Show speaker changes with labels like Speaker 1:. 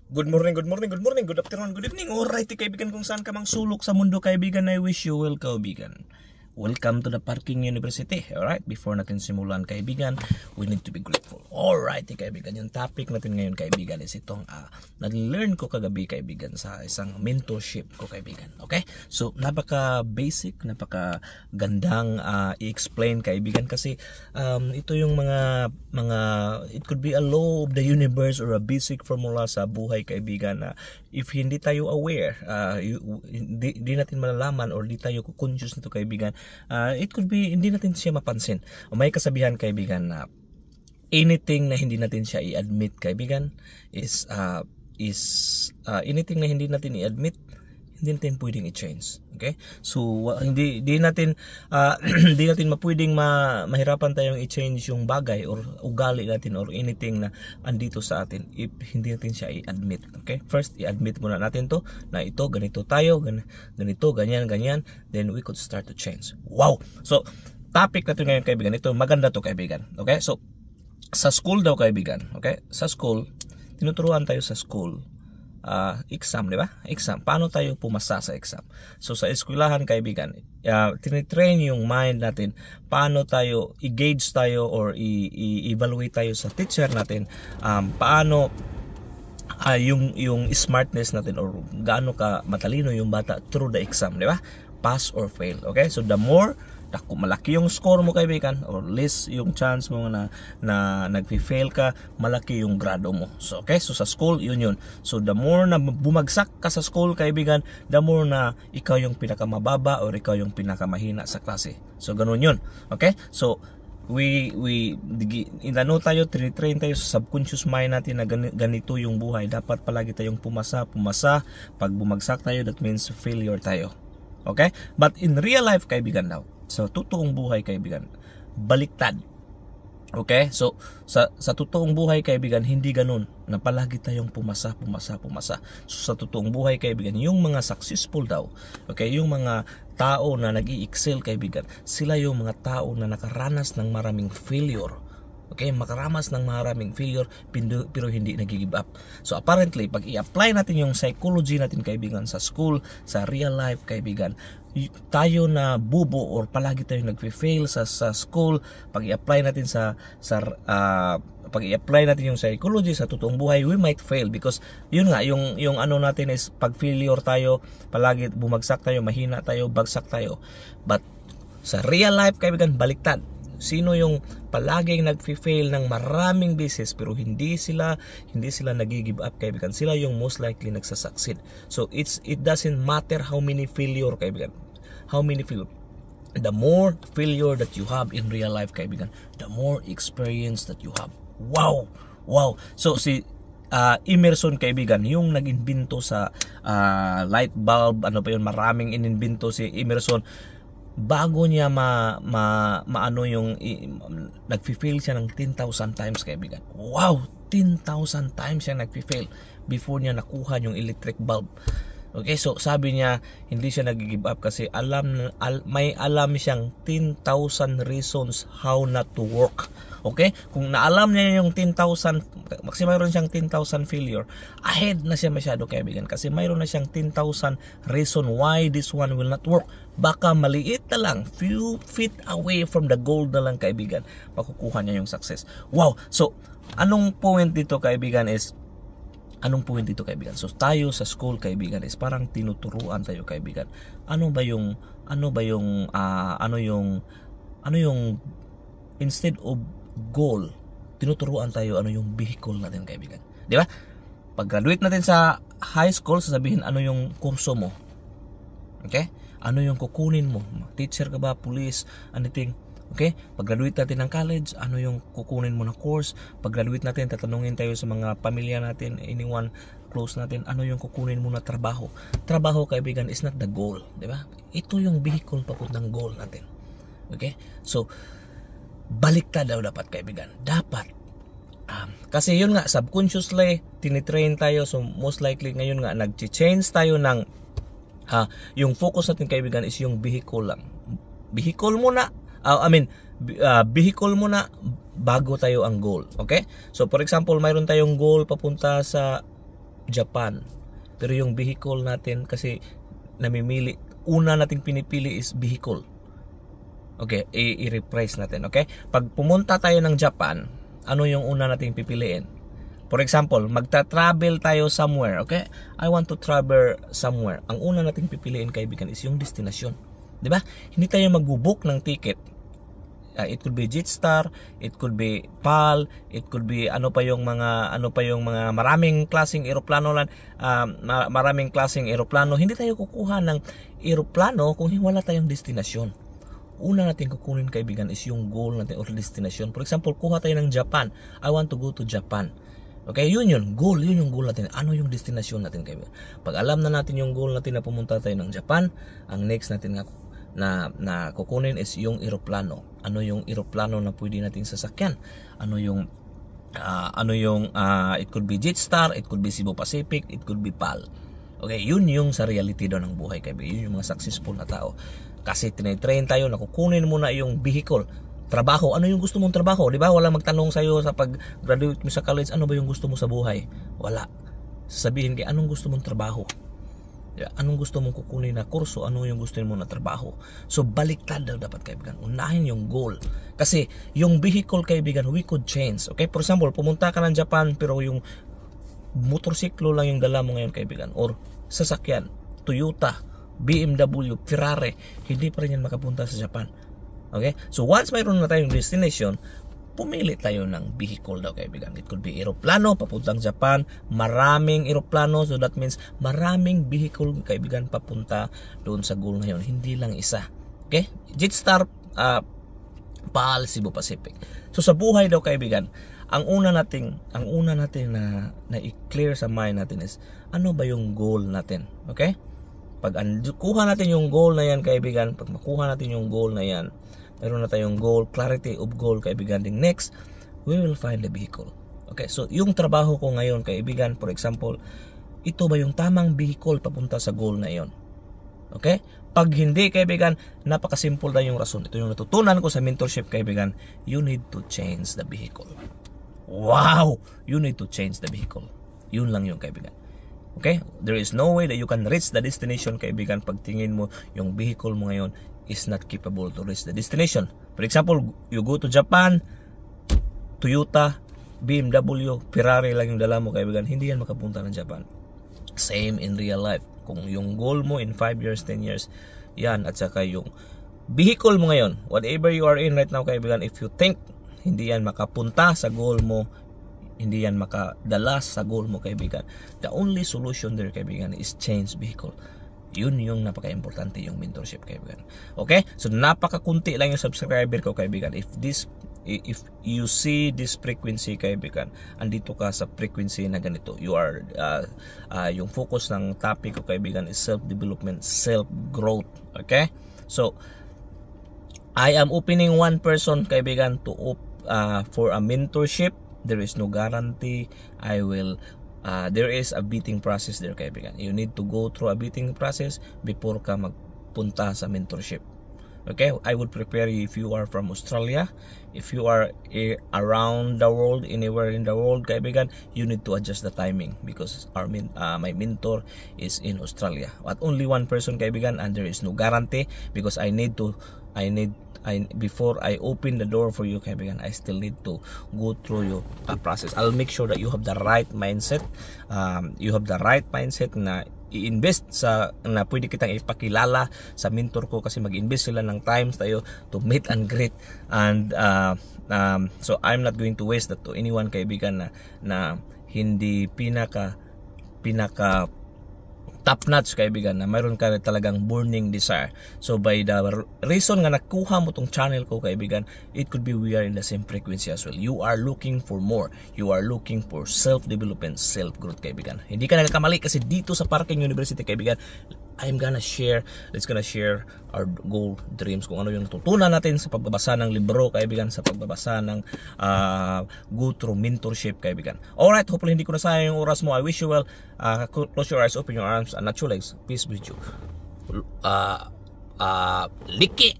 Speaker 1: Good morning, good morning, good morning, good afternoon, good evening. Alright, kaibigan, kung saan ka mang sulok sa mundo, kaibigan, I wish you well, kaibigan. Welcome to the Parking University. Alright, before natin simulan, kaibigan, we need to be grateful. Alright, kaibigan, yung topic natin ngayon, kaibigan, is itong na-learn ko kagabi, kaibigan, sa isang mentorship ko, kaibigan. Okay? So, napaka-basic, napaka-gandang i-explain, kaibigan, kasi ito yung mga it could be a law of the universe or a basic formula sa buhay, kaibigan, na if hindi tayo aware, hindi natin malalaman or hindi tayo conscious nito, kaibigan, it could be hindi natin siya mapansin. May kasabihan, kaibigan, na anything na hindi natin siya i-admit, kaibigan, is anything na hindi natin i-admit, hindi natin pwedeng i-change. Okay? So hindi natin hindi natin mapwedeng mahirapan tayong i-change yung bagay or ugali natin or anything na andito sa atin if hindi natin siya i-admit. Okay? First, i-admit muna natin to na ito, ganito tayo, ganito, ganyan, then we could start to change. Wow! So topic natin ngayon, kaibigan, ito maganda to, kaibigan. Okay? So sa school daw, kaibigan. Okay? Sa school, tinuturuan tayo sa school exam, di ba? Exam. Paano tayo pumasa sa exam? So sa eskwelahan, kaibigan, tinitrain yung mind natin paano tayo i-gauge tayo or i-evaluate tayo sa teacher natin, paano yung smartness natin or gaano ka matalino yung bata through the exam, di ba? Pass or fail. Okay? So the more malaki yung score mo, kaibigan, or less yung chance mo na nagfi-fail ka, malaki yung grado mo. So okay, so sa school yun. So the more na bumagsak ka sa school, kaibigan, the more na ikaw yung pinakamababa or ikaw yung pinakamahina sa klase. So ganun yun. Okay? So inano tayo, train tayo sa subconscious mind natin na ganito yung buhay. Dapat palagi tayong pumasa. Pag bumagsak tayo, that means failure tayo. Okay? But in real life, kaibigan, daw, sa totoong buhay, kaibigan, baliktad. Okay? So sa totoong buhay, kaibigan, hindi ganun na palagi tayong pumasa. So sa totoong buhay, kaibigan, yung mga successful daw, okay, yung mga tao na nag-i-excel, kaibigan, sila yung mga tao na nakaranas ng maraming failure. Okay, makaramas ng maraming failure pero hindi nag-give up. So apparently, pag i-apply natin yung psychology natin, kaibigan, sa school, sa real life, kaibigan, tayo na bubo or palagi tayong nagfe-fail sa school, pag i-apply natin pag i-apply natin yung psychology sa totoong buhay, we might fail because yun nga, yung ano natin is pag failure tayo, palagi bumagsak tayo, mahina tayo, bagsak tayo. But sa real life, kaibigan, baliktad. Sino yung palaging nagfi-fail ng maraming beses pero hindi sila nag-give up, kaibigan? Sila yung most likely nagsasucceed. So it doesn't matter how many failure, kaibigan. How many failure? The more failure that you have in real life, kaibigan, the more experience that you have. Wow. So si Emerson, kaibigan, yung nag-imbento sa light bulb, ano pa yun, maraming inimbento si Emerson. Bago niya maano yung nagfi-fail siya ng 10,000 times, kaibigan. Wow, 10,000 times siya nagfi-fail before niya nakuha yung electric bulb. Okay, so sabi niya hindi siya nag-give up kasi may alam siyang 10,000 reasons how not to work. Okay? Kung naalam niya yung 10,000, kasi mayroon siyang 10,000 failure, ahead na siya masyado, kaibigan, kasi mayroon na siyang 10,000 reason why this one will not work. Baka maliit na lang, few feet away from the goal na lang, kaibigan, makukuha niya yung success. Wow! So, anong point dito, kaibigan, is so tayo sa school, kaibigan, is parang tinuturuan tayo, kaibigan. Ano yung instead of goal, tinuturuan tayo ano yung vehicle natin, kaibigan. Di ba? Pag graduate natin sa high school, sasabihin ano yung kurso mo. Okay? Ano yung kukunin mo? Teacher ka ba? Police? Anything? Okay? Pag graduate natin ng college, ano yung kukunin mo na course? Pag graduate natin, tatanungin tayo sa mga pamilya natin, anyone close natin, ano yung kukunin mo na trabaho? Trabaho, kaibigan, is not the goal. Di ba? Ito yung vehicle papuntang goal natin. Okay? So, baliktad daw dapat, kaibigan. Dapat. Kasi yun nga, subconsciously, tinitrain tayo. So, most likely, ngayon nga, nag-change tayo ng yung focus natin, kaibigan, is yung vehicle lang. Vehicle muna. Vehicle muna bago tayo ang goal. Okay? So, for example, mayroon tayong goal papunta sa Japan. Pero yung vehicle natin kasi namimili, una nating pinipili is vehicle. Okay, i-rephrase natin, okay? Pag pumunta tayo ng Japan, ano yung una nating pipiliin? For example, magta-travel tayo somewhere, okay? I want to travel somewhere. Ang una nating pipiliin, kaibigan, is yung destination. 'Di ba? Hindi tayo magbo-book ng ticket. It could be Jetstar, it could be PAL, it could be ano pa yung mga maraming klaseng eroplano lang, maraming klaseng eroplano. Hindi tayo kukuha ng eroplano kung wala tayong destinasyon. Una natin kukunin, kaibigan, is yung goal natin or destination. For example, kuha tayo ng Japan. I want to go to Japan. Okay, yun yung goal natin. Ano yung destination natin, kaibigan? Pag alam na natin yung goal natin na pumunta tayo ng Japan, ang next natin na kukunin is yung eroplano. Ano yung eroplano na pwede nating sasakyan? Ano yung it could be Jetstar, it could be Cebu Pacific, it could be PAL. Okay, yun yung sa reality daw ng buhay, kaibigan. Yun yung mga successful na tao. Kasi tinitrain tayo na kukunin mo na yung vehicle. Trabaho, ano yung gusto mong trabaho? Di ba? Wala magtanong sa'yo sa pag-graduate mo sa college, ano ba yung gusto mo sa buhay? Wala. Sabihin kayo, anong gusto mong trabaho? Anong gusto mong kukunin na kurso? Ano yung gusto mo na trabaho? So, baliktad daw dapat, kaibigan. Unahin yung goal. Kasi, yung vehicle, kaibigan, we could change. Okay? For example, pumunta ka ng Japan, pero yung motorsiklo lang yung dala mo ngayon, kaibigan. Or sasakyan, Toyota, BMW, Ferrari, hindi pa rin yan makapunta sa Japan. Okay? So, once mayroon na tayong destination, pumili tayo ng vehicle daw, kaibigan. It could be eroplano, papuntang Japan, maraming eroplano, so that means maraming vehicle, kaibigan, papunta doon sa goal na yun, hindi lang isa. Okay? Jetstar, PAL, Cebu Pacific. So sa buhay daw, kaibigan, ang una natin na i-clear sa mind natin is, ano ba yung goal natin? Okay? Pag kuha natin yung goal na yan, kaibigan, pag makuha natin yung goal na yan, meron na tayong goal, clarity of goal, kaibigan. Then next, we will find the vehicle. Okay, so yung trabaho ko ngayon, kaibigan, for example, ito ba yung tamang vehicle papunta sa goal na yon? Okay? Pag hindi, kaibigan, napakasimple na yung rason. Ito yung natutunan ko sa mentorship, kaibigan. You need to change the vehicle. Wow! You need to change the vehicle. Yun lang yung, kaibigan. Okay? There is no way that you can reach the destination, kaibigan, pag tingin mo yung vehicle mo ngayon is not capable to reach the destination. For example, you go to Japan, Toyota, BMW, Ferrari lang yung dala mo, kaibigan, hindi yan makapunta ng Japan. Same in real life. Kung yung goal mo in 5 years, 10 years, yan, at saka yung vehicle mo ngayon, whatever you are in right now, kaibigan, if you think hindi yan makapunta sa goal mo, hindi yan makadala sa goal mo, kaibigan, the only solution there, kaibigan, is change vehicle. Yun yung napaka-importante yung mentorship, kaibigan. Okay? So napakakunti lang yung subscriber ko, kaibigan. If you see this frequency, kaibigan, andito ka sa frequency na ganito. You are yung focus ng topic ko, kaibigan, is self-development, self-growth. Okay? So I am opening one person, kaibigan, for a mentorship. There is no guarantee. There is a vetting process there, kaibigan. You need to go through a vetting process before ka magpunta sa mentorship. Okay? I would prepare you if you are from Australia. If you are around the world, anywhere in the world, kaibigan, you need to adjust the timing because my mentor is in Australia. At only one person, kaibigan, and there is no guarantee because before I open the door for you, kaibigan, I still need to go through your process. I'll make sure that you have the right mindset. You have the right mindset na i-invest na pwede kitang ipakilala sa mentor ko kasi mag-invest sila ng times tayo to meet and greet, and so I'm not going to waste that to anyone, kaibigan, na hindi pinaka top notch, kaibigan, na mayroon ka talagang burning desire. So by the reason nga nakuha mo tong channel ko, kaibigan, it could be we are in the same frequency as well. You are looking for more. You are looking for self-development, self-growth, kaibigan. Hindi ka nagkamali kasi dito sa Parking University, kaibigan, let's gonna share our goal, dreams, kung ano yung natutunan natin sa pagbabasa ng libro, kaibigan, sa pagbabasa ng go through mentorship, kaibigan. Alright, hopefully hindi ko nasayang yung oras mo. I wish you well. Close your eyes, open your arms, and not your legs. Peace with you. Liki!